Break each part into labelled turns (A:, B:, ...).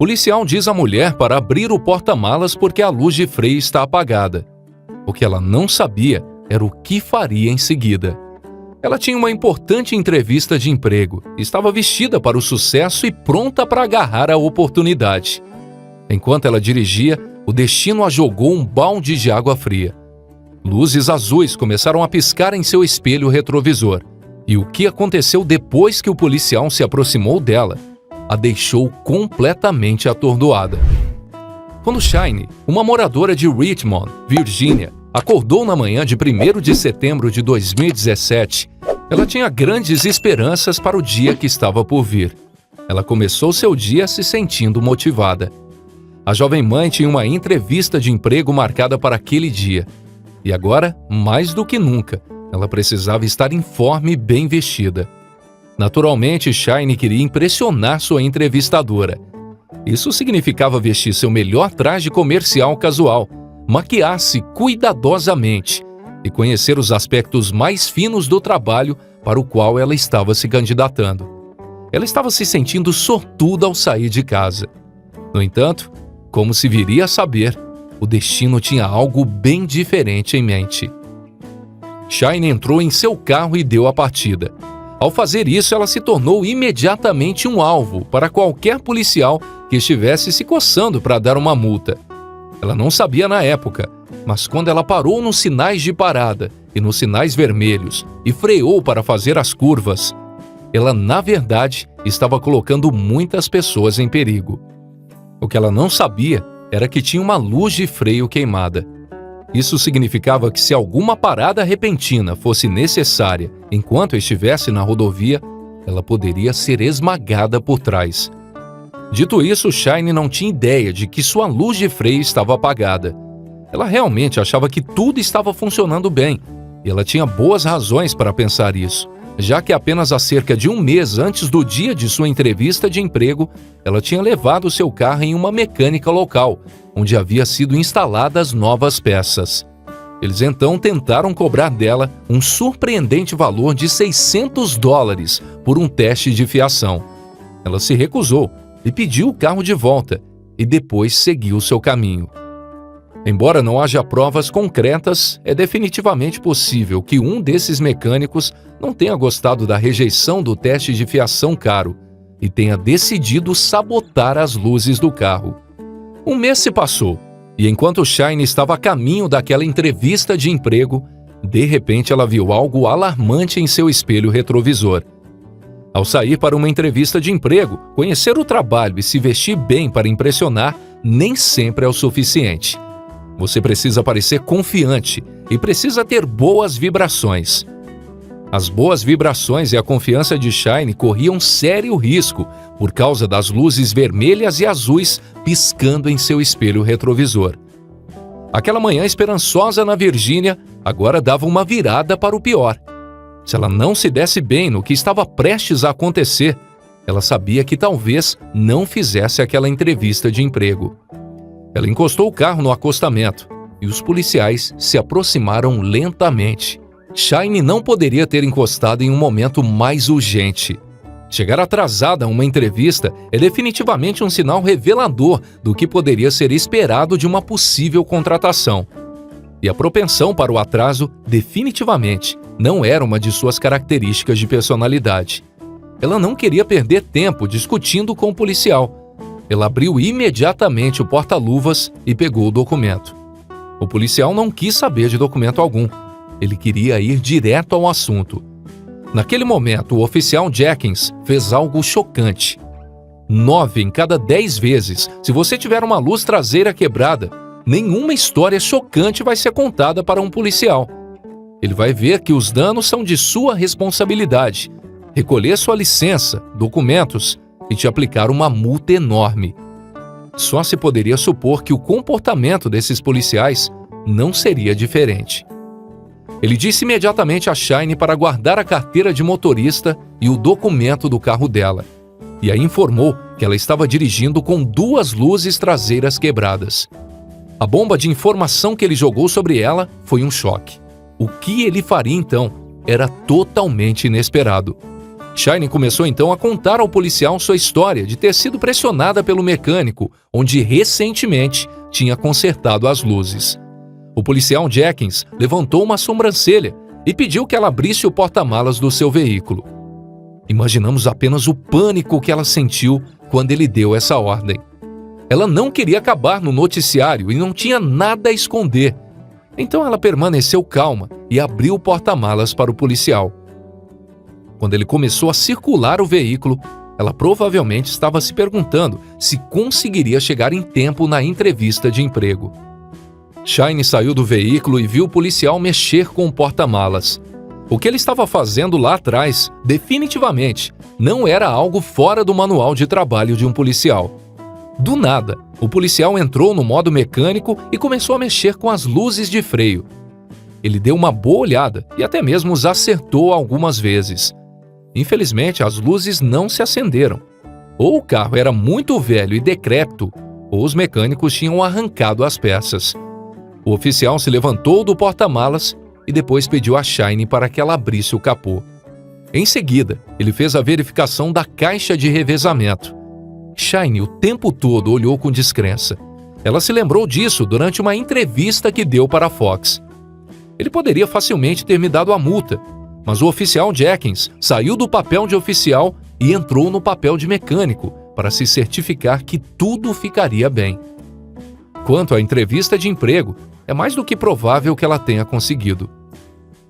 A: Policial diz à mulher para abrir o porta-malas porque a luz de freio está apagada. O que ela não sabia era o que faria em seguida. Ela tinha uma importante entrevista de emprego, estava vestida para o sucesso e pronta para agarrar a oportunidade. Enquanto ela dirigia, o destino a jogou um balde de água fria. Luzes azuis começaram a piscar em seu espelho retrovisor. E o que aconteceu depois que o policial se aproximou dela a deixou completamente atordoada. Quando Shine, uma moradora de Richmond, Virgínia, acordou na manhã de 1º de setembro de 2017, ela tinha grandes esperanças para o dia que estava por vir. Ela começou seu dia se sentindo motivada. A jovem mãe tinha uma entrevista de emprego marcada para aquele dia. E agora, mais do que nunca, ela precisava estar em forma e bem vestida. Naturalmente, Shine queria impressionar sua entrevistadora. Isso significava vestir seu melhor traje comercial casual, maquiar-se cuidadosamente e conhecer os aspectos mais finos do trabalho para o qual ela estava se candidatando. Ela estava se sentindo sortuda ao sair de casa. No entanto, como se viria a saber, o destino tinha algo bem diferente em mente. Shine entrou em seu carro e deu a partida. Ao fazer isso, ela se tornou imediatamente um alvo para qualquer policial que estivesse se coçando para dar uma multa. Ela não sabia na época, mas quando ela parou nos sinais de parada e nos sinais vermelhos e freou para fazer as curvas, ela, na verdade, estava colocando muitas pessoas em perigo. O que ela não sabia era que tinha uma luz de freio queimada. Isso significava que se alguma parada repentina fosse necessária enquanto estivesse na rodovia, ela poderia ser esmagada por trás. Dito isso, Shine não tinha ideia de que sua luz de freio estava apagada. Ela realmente achava que tudo estava funcionando bem, e ela tinha boas razões para pensar isso, já que apenas há cerca de um mês antes do dia de sua entrevista de emprego, ela tinha levado seu carro em uma mecânica local, onde havia sido instaladas novas peças. Eles então tentaram cobrar dela um surpreendente valor de $600 por um teste de fiação. Ela se recusou e pediu o carro de volta, e depois seguiu seu caminho. Embora não haja provas concretas, é definitivamente possível que um desses mecânicos não tenha gostado da rejeição do teste de fiação caro e tenha decidido sabotar as luzes do carro. Um mês se passou, e enquanto Shine estava a caminho daquela entrevista de emprego, de repente ela viu algo alarmante em seu espelho retrovisor. Ao sair para uma entrevista de emprego, conhecer o trabalho e se vestir bem para impressionar nem sempre é o suficiente. Você precisa parecer confiante e precisa ter boas vibrações. As boas vibrações e a confiança de Shine corriam sério risco por causa das luzes vermelhas e azuis piscando em seu espelho retrovisor. Aquela manhã esperançosa na Virgínia agora dava uma virada para o pior. Se ela não se desse bem no que estava prestes a acontecer, ela sabia que talvez não fizesse aquela entrevista de emprego. Ela encostou o carro no acostamento e os policiais se aproximaram lentamente. Shine não poderia ter encostado em um momento mais urgente. Chegar atrasada a uma entrevista é definitivamente um sinal revelador do que poderia ser esperado de uma possível contratação. E a propensão para o atraso definitivamente não era uma de suas características de personalidade. Ela não queria perder tempo discutindo com o policial. Ela abriu imediatamente o porta-luvas e pegou o documento. O policial não quis saber de documento algum. Ele queria ir direto ao assunto. Naquele momento, o oficial Jenkins fez algo chocante. 9 em cada 10 vezes, se você tiver uma luz traseira quebrada, nenhuma história chocante vai ser contada para um policial. Ele vai ver que os danos são de sua responsabilidade, recolher sua licença, documentos e te aplicar uma multa enorme. Só se poderia supor que o comportamento desses policiais não seria diferente. Ele disse imediatamente a Shine para guardar a carteira de motorista e o documento do carro dela, e a informou que ela estava dirigindo com 2 luzes traseiras quebradas. A bomba de informação que ele jogou sobre ela foi um choque. O que ele faria então era totalmente inesperado. Shine começou então a contar ao policial sua história de ter sido pressionada pelo mecânico, onde recentemente tinha consertado as luzes. O policial Jenkins levantou uma sobrancelha e pediu que ela abrisse o porta-malas do seu veículo. Imaginamos apenas o pânico que ela sentiu quando ele deu essa ordem. Ela não queria acabar no noticiário e não tinha nada a esconder. Então ela permaneceu calma e abriu o porta-malas para o policial. Quando ele começou a circular o veículo, ela provavelmente estava se perguntando se conseguiria chegar em tempo na entrevista de emprego. Shine saiu do veículo e viu o policial mexer com o porta-malas. O que ele estava fazendo lá atrás, definitivamente, não era algo fora do manual de trabalho de um policial. Do nada, o policial entrou no modo mecânico e começou a mexer com as luzes de freio. Ele deu uma boa olhada e até mesmo os acertou algumas vezes. Infelizmente, as luzes não se acenderam. Ou o carro era muito velho e decrépito, ou os mecânicos tinham arrancado as peças. O oficial se levantou do porta-malas e depois pediu a Shine para que ela abrisse o capô. Em seguida, ele fez a verificação da caixa de revezamento. Shine o tempo todo olhou com descrença. Ela se lembrou disso durante uma entrevista que deu para a Fox. Ele poderia facilmente ter me dado a multa, mas o oficial Jenkins saiu do papel de oficial e entrou no papel de mecânico para se certificar que tudo ficaria bem. Quanto à entrevista de emprego, é mais do que provável que ela tenha conseguido.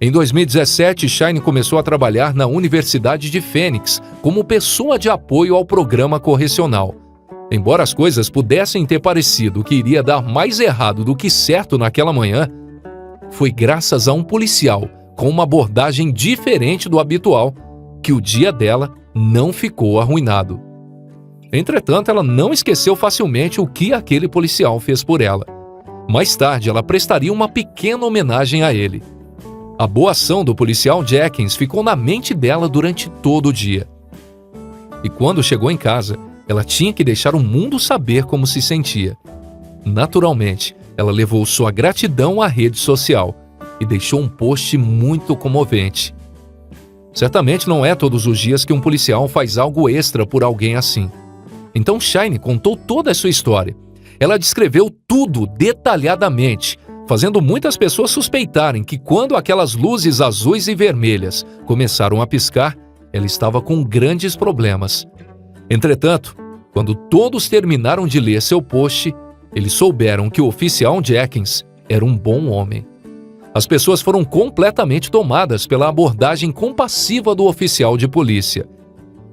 A: Em 2017, Shine começou a trabalhar na Universidade de Phoenix como pessoa de apoio ao programa correcional. Embora as coisas pudessem ter parecido que iria dar mais errado do que certo naquela manhã, foi graças a um policial com uma abordagem diferente do habitual que o dia dela não ficou arruinado. Entretanto, ela não esqueceu facilmente o que aquele policial fez por ela. Mais tarde, ela prestaria uma pequena homenagem a ele. A boa ação do policial Jenkins ficou na mente dela durante todo o dia. E quando chegou em casa, ela tinha que deixar o mundo saber como se sentia. Naturalmente, ela levou sua gratidão à rede social e deixou um post muito comovente. Certamente não é todos os dias que um policial faz algo extra por alguém assim. Então Shine contou toda a sua história. Ela descreveu tudo detalhadamente, fazendo muitas pessoas suspeitarem que quando aquelas luzes azuis e vermelhas começaram a piscar, ela estava com grandes problemas. Entretanto, quando todos terminaram de ler seu post, eles souberam que o oficial Jenkins era um bom homem. As pessoas foram completamente tomadas pela abordagem compassiva do oficial de polícia.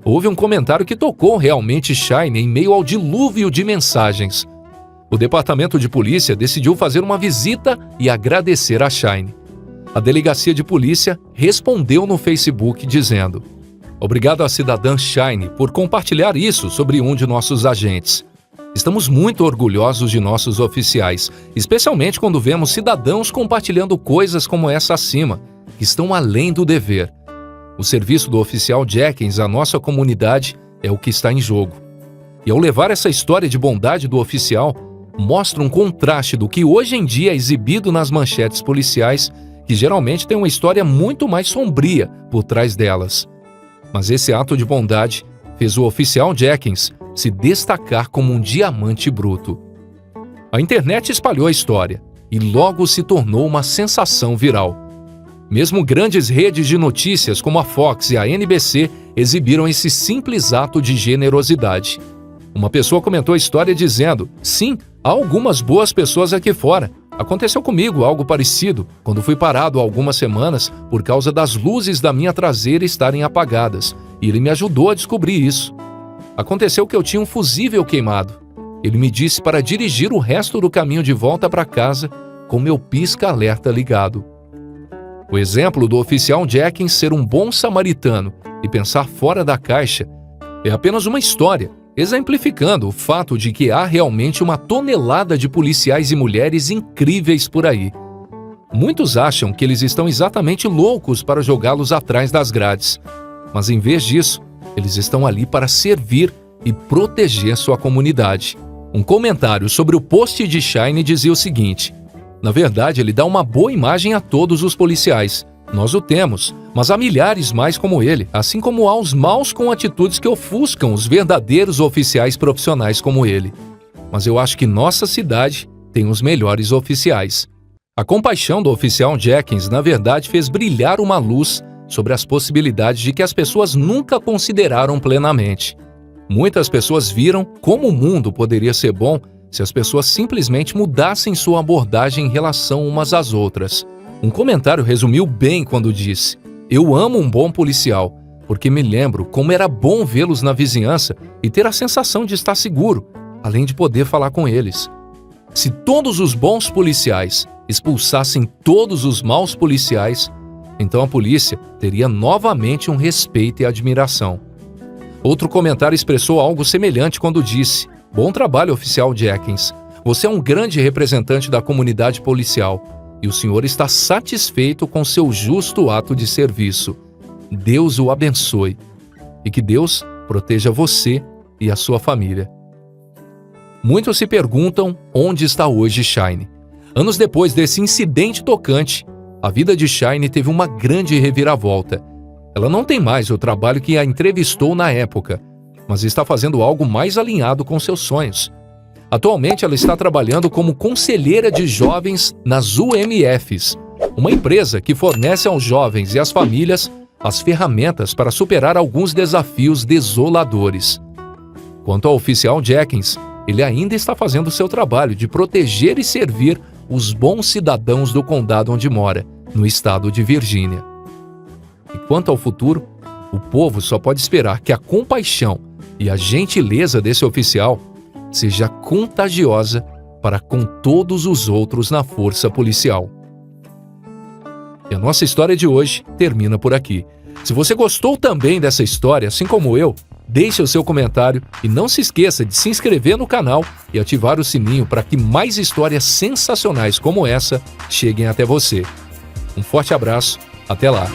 A: Houve um comentário que tocou realmente Shine em meio ao dilúvio de mensagens. O departamento de polícia decidiu fazer uma visita e agradecer a Shine. A delegacia de polícia respondeu no Facebook dizendo: "Obrigado à cidadã Shine por compartilhar isso sobre um de nossos agentes. Estamos muito orgulhosos de nossos oficiais, especialmente quando vemos cidadãos compartilhando coisas como essa acima, que estão além do dever. O serviço do oficial Jenkins à nossa comunidade é o que está em jogo. E ao levar essa história de bondade do oficial, mostra um contraste do que hoje em dia é exibido nas manchetes policiais, que geralmente tem uma história muito mais sombria por trás delas. Mas esse ato de bondade fez o oficial Jenkins se destacar como um diamante bruto." A internet espalhou a história e logo se tornou uma sensação viral. Mesmo grandes redes de notícias como a Fox e a NBC exibiram esse simples ato de generosidade. Uma pessoa comentou a história dizendo: "Sim, há algumas boas pessoas aqui fora. Aconteceu comigo algo parecido quando fui parado há algumas semanas por causa das luzes da minha traseira estarem apagadas, e ele me ajudou a descobrir isso. Aconteceu que eu tinha um fusível queimado. Ele me disse para dirigir o resto do caminho de volta para casa com meu pisca-alerta ligado." O exemplo do oficial Jenkins ser um bom samaritano e pensar fora da caixa é apenas uma história, exemplificando o fato de que há realmente uma tonelada de policiais e mulheres incríveis por aí. Muitos acham que eles estão exatamente loucos para jogá-los atrás das grades, mas em vez disso, eles estão ali para servir e proteger sua comunidade. Um comentário sobre o post de Shine dizia o seguinte: "Na verdade, ele dá uma boa imagem a todos os policiais, Nós o temos, mas há milhares mais como ele, assim como há os maus com atitudes que ofuscam os verdadeiros oficiais profissionais como ele. Mas eu acho que nossa cidade tem os melhores oficiais. A compaixão do oficial Jenkins, na verdade, fez brilhar uma luz sobre as possibilidades de que as pessoas nunca consideraram plenamente. Muitas pessoas viram como o mundo poderia ser bom se as pessoas simplesmente mudassem sua abordagem em relação umas às outras. Um comentário resumiu bem quando disse: "Eu amo um bom policial, porque me lembro como era bom vê-los na vizinhança e ter a sensação de estar seguro, além de poder falar com eles." Se todos os bons policiais expulsassem todos os maus policiais, então a polícia teria novamente um respeito e admiração. Outro comentário expressou algo semelhante quando disse: "Bom trabalho, oficial Jenkins. Você é um grande representante da comunidade policial. E o senhor está satisfeito com seu justo ato de serviço. Deus o abençoe. E que Deus proteja você e a sua família." Muitos se perguntam onde está hoje Shine. Anos depois desse incidente tocante, a vida de Shine teve uma grande reviravolta. Ela não tem mais o trabalho que a entrevistou na época, mas está fazendo algo mais alinhado com seus sonhos. Atualmente, ela está trabalhando como conselheira de jovens nas UMFs, uma empresa que fornece aos jovens e às famílias as ferramentas para superar alguns desafios desoladores. Quanto ao oficial Jenkins, ele ainda está fazendo seu trabalho de proteger e servir os bons cidadãos do condado onde mora, no estado de Virgínia. E quanto ao futuro, o povo só pode esperar que a compaixão e a gentileza desse oficial seja contagiosa para com todos os outros na força policial. E a nossa história de hoje termina por aqui. Se você gostou também dessa história, assim como eu, deixe o seu comentário e não se esqueça de se inscrever no canal e ativar o sininho para que mais histórias sensacionais como essa cheguem até você. Um forte abraço, até lá!